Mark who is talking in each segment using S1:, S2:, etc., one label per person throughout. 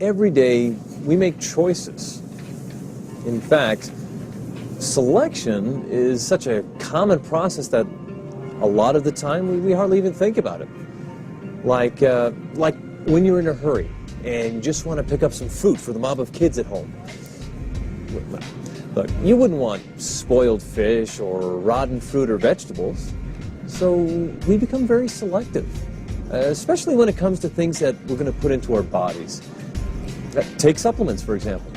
S1: Every day we make choices. In fact, selection is such a common process that a lot of the time we hardly even think about it. Like when you're in a hurry and you just want to pick up some fruit for the mob of kids at home. Look, you wouldn't want spoiled fish or rotten fruit or vegetables, so we become very selective, especially when it comes to things that we're going to put into our bodies. Take supplements, for example.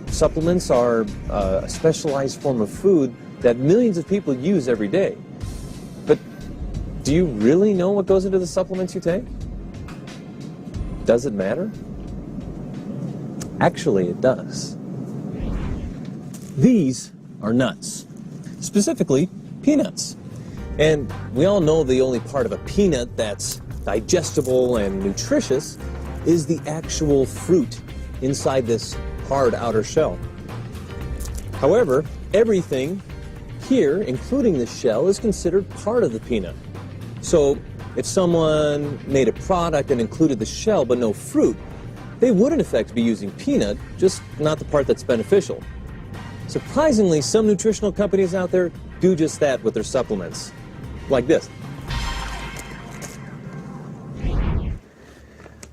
S1: Supplements are a specialized form of food that millions of people use every day. But do you really know what goes into the supplements you take? Does it matter? Actually, it does. These are nuts, specifically peanuts. And we all know the only part of a peanut that's digestible and nutritious is the actual fruit inside this hard outer shell. However, everything here, including the shell, is considered part of the peanut. So if someone made a product and included the shell but no fruit, they would in effect be using peanut, just not the part that's beneficial. Surprisingly, some nutritional companies out there do just that with their supplements, like this.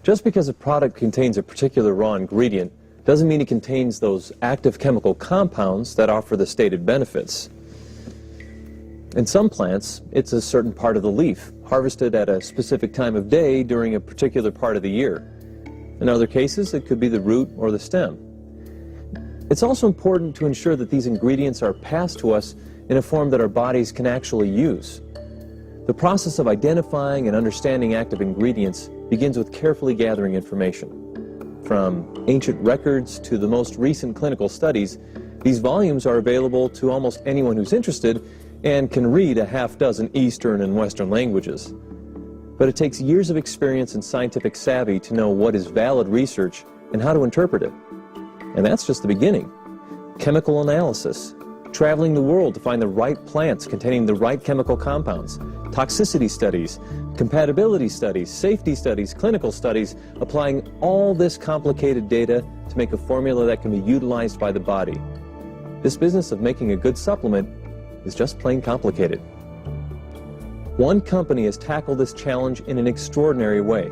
S1: Just because a product contains a particular raw ingredient doesn't mean it contains those active chemical compounds that offer the stated benefits. In some plants, it's a certain part of the leaf, harvested at a specific time of day during a particular part of the year. In other cases, it could be the root or the stem. It's also important to ensure that these ingredients are passed to us in a form that our bodies can actually use. The process of identifying and understanding active ingredients begins with carefully gathering information. From ancient records to the most recent clinical studies, these volumes are available to almost anyone who's interested and can read a half-dozen Eastern and Western languages. But it takes years of experience and scientific savvy to know what is valid research and how to interpret it. And that's just the beginning. Chemical analysis, traveling the world to find the right plants containing the right chemical compounds, toxicity studies, compatibility studies, safety studies, clinical studies, applying all this complicated data to make a formula that can be utilized by the body. This business of making a good supplement is just plain complicated. One company has tackled this challenge in an extraordinary way.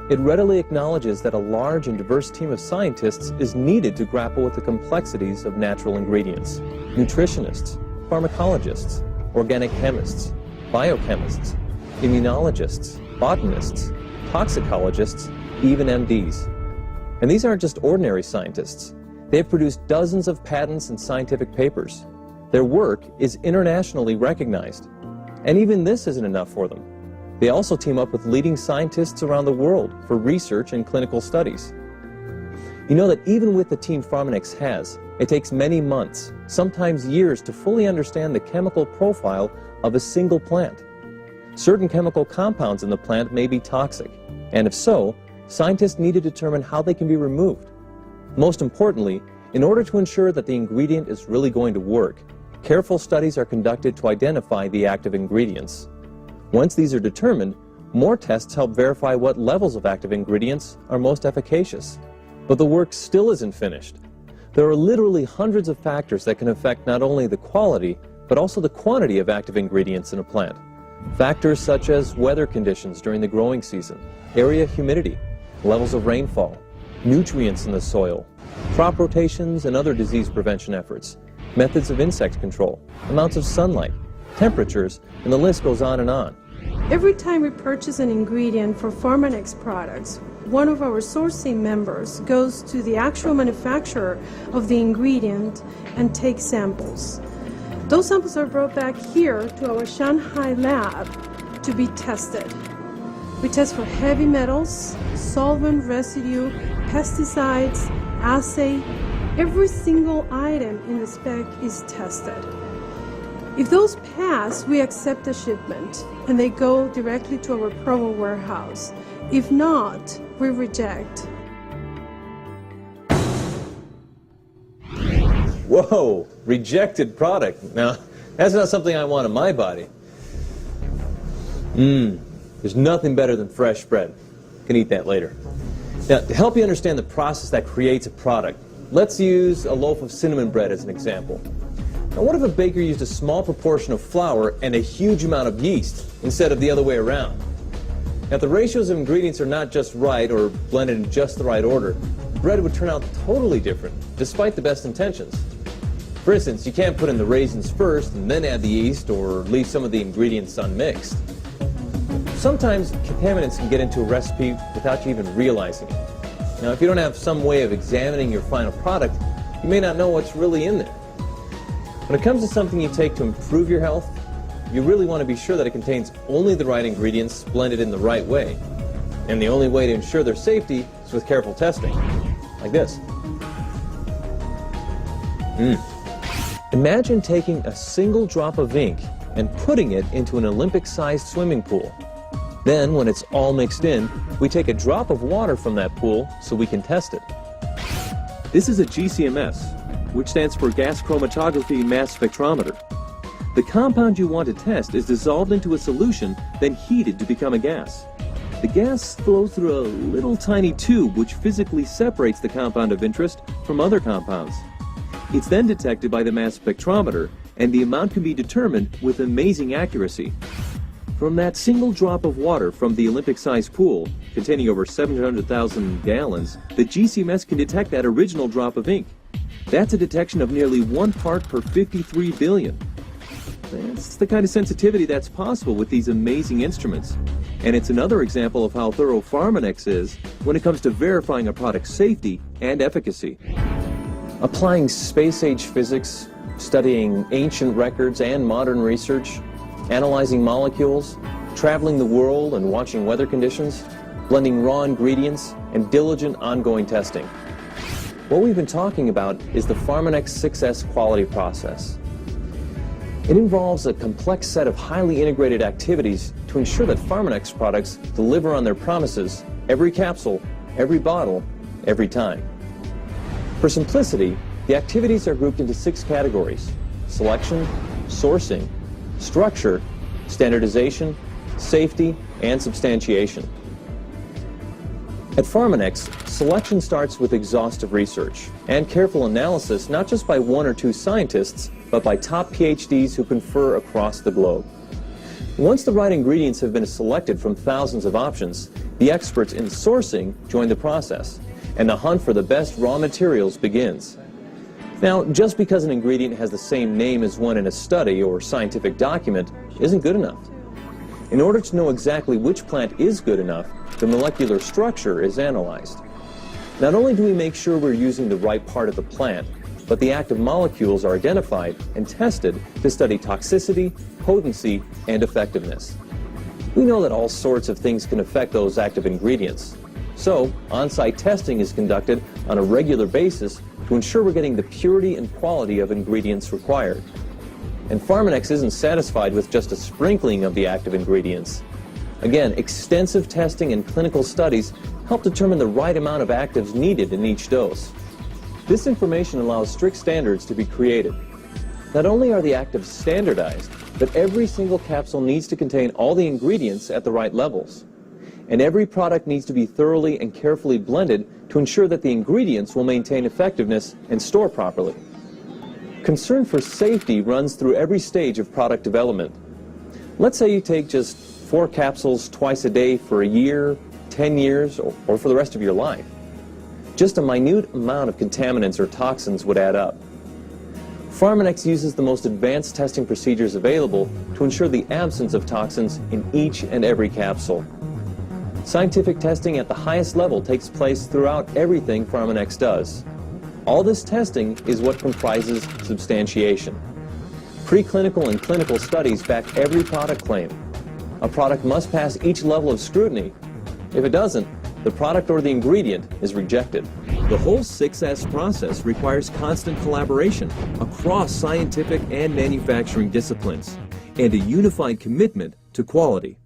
S1: It readily acknowledges that a large and diverse team of scientists is needed to grapple with the complexities of natural ingredients. Nutritionists, pharmacologists, organic chemists, biochemists, immunologists, botanists, toxicologists, even MDs. And these aren't just ordinary scientists. They have produced dozens of patents and scientific papers. Their work is internationally recognized. And even this isn't enough for them. They also team up with leading scientists around the world for research and clinical studies. You know that even with the team Pharmanex has, it takes many months, sometimes years, to fully understand the chemical profile of a single plant. Certain chemical compounds in the plant may be toxic, and if so, scientists need to determine how they can be removed. Most importantly, in order to ensure that the ingredient is really going to work, careful studies are conducted to identify the active ingredients. Once these are determined, more tests help verify what levels of active ingredients are most efficacious. But the work still isn't finished. There are literally hundreds of factors that can affect not only the quality, but also the quantity of active ingredients in a plant. Factors such as weather conditions during the growing season, area humidity, levels of rainfall, nutrients in the soil, crop rotations and other disease prevention efforts, methods of insect control, amounts of sunlight, temperatures, and the list goes on and on.
S2: Every time we purchase an ingredient for Pharmanex products, one of our sourcing members goes to the actual manufacturer of the ingredient and takes samples. Those samples are brought back here to our Shanghai lab to be tested. We test for heavy metals, solvent residue, pesticides, assay. Every single item in the spec is tested. If those pass, we accept the shipment and they go directly to our Provo warehouse. If not, we reject.
S1: Whoa, rejected product. Now, that's not something I want in my body. There's nothing better than fresh bread. Can eat that later. Now, to help you understand the process that creates a product, let's use a loaf of cinnamon bread as an example. Now, what if a baker used a small proportion of flour and a huge amount of yeast instead of the other way around? Now, if the ratios of ingredients are not just right or blended in just the right order, bread would turn out totally different, despite the best intentions. For instance, you can't put in the raisins first and then add the yeast, or leave some of the ingredients unmixed. Sometimes contaminants can get into a recipe without you even realizing it. Now, if you don't have some way of examining your final product, you may not know what's really in there. When it comes to something you take to improve your health, you really want to be sure that it contains only the right ingredients blended in the right way. And the only way to ensure their safety is with careful testing, like this. Imagine taking a single drop of ink and putting it into an Olympic-sized swimming pool. Then, when it's all mixed in, we take a drop of water from that pool so we can test it. This is a GCMS, which stands for gas chromatography mass spectrometer. The compound you want to test is dissolved into a solution, then heated to become a gas. The gas flows through a little tiny tube which physically separates the compound of interest from other compounds. It's then detected by the mass spectrometer, and the amount can be determined with amazing accuracy. From that single drop of water from the Olympic-sized pool, containing over 700,000 gallons, the GCMS can detect that original drop of ink. That's a detection of nearly 1 part per 53 billion. That's the kind of sensitivity that's possible with these amazing instruments. And it's another example of how thorough Pharmanex is when it comes to verifying a product's safety and efficacy. Applying space-age physics, studying ancient records and modern research, analyzing molecules, traveling the world and watching weather conditions, blending raw ingredients, and diligent ongoing testing. What we've been talking about is the Pharmanex 6S quality process. It involves a complex set of highly integrated activities to ensure that Pharmanex products deliver on their promises every capsule, every bottle, every time. For simplicity, the activities are grouped into 6 categories: selection, sourcing, structure, standardization, safety, and substantiation. At Pharmanex, selection starts with exhaustive research and careful analysis not just by 1 or 2 scientists, but by top PhDs who confer across the globe. Once the right ingredients have been selected from thousands of options, the experts in sourcing join the process, and the hunt for the best raw materials begins. Now, just because an ingredient has the same name as one in a study or scientific document isn't good enough. In order to know exactly which plant is good enough, the molecular structure is analyzed. Not only do we make sure we're using the right part of the plant, but the active molecules are identified and tested to study toxicity, potency, and effectiveness. We know that all sorts of things can affect those active ingredients. So, on-site testing is conducted on a regular basis to ensure we're getting the purity and quality of ingredients required. And Pharmanex isn't satisfied with just a sprinkling of the active ingredients. Again, extensive testing and clinical studies help determine the right amount of actives needed in each dose. This information allows strict standards to be created. Not only are the actives standardized, but every single capsule needs to contain all the ingredients at the right levels. And every product needs to be thoroughly and carefully blended to ensure that the ingredients will maintain effectiveness and store properly. Concern for safety runs through every stage of product development. Let's say you take just 4 capsules twice a day for a year, 10 years, or for the rest of your life. Just a minute amount of contaminants or toxins would add up. Pharmanex uses the most advanced testing procedures available to ensure the absence of toxins in each and every capsule. Scientific testing at the highest level takes place throughout everything Pharmanex does. All this testing is what comprises substantiation. Preclinical and clinical studies back every product claim. A product must pass each level of scrutiny. If it doesn't, the product or the ingredient is rejected. The whole 6S process requires constant collaboration across scientific and manufacturing disciplines and a unified commitment to quality.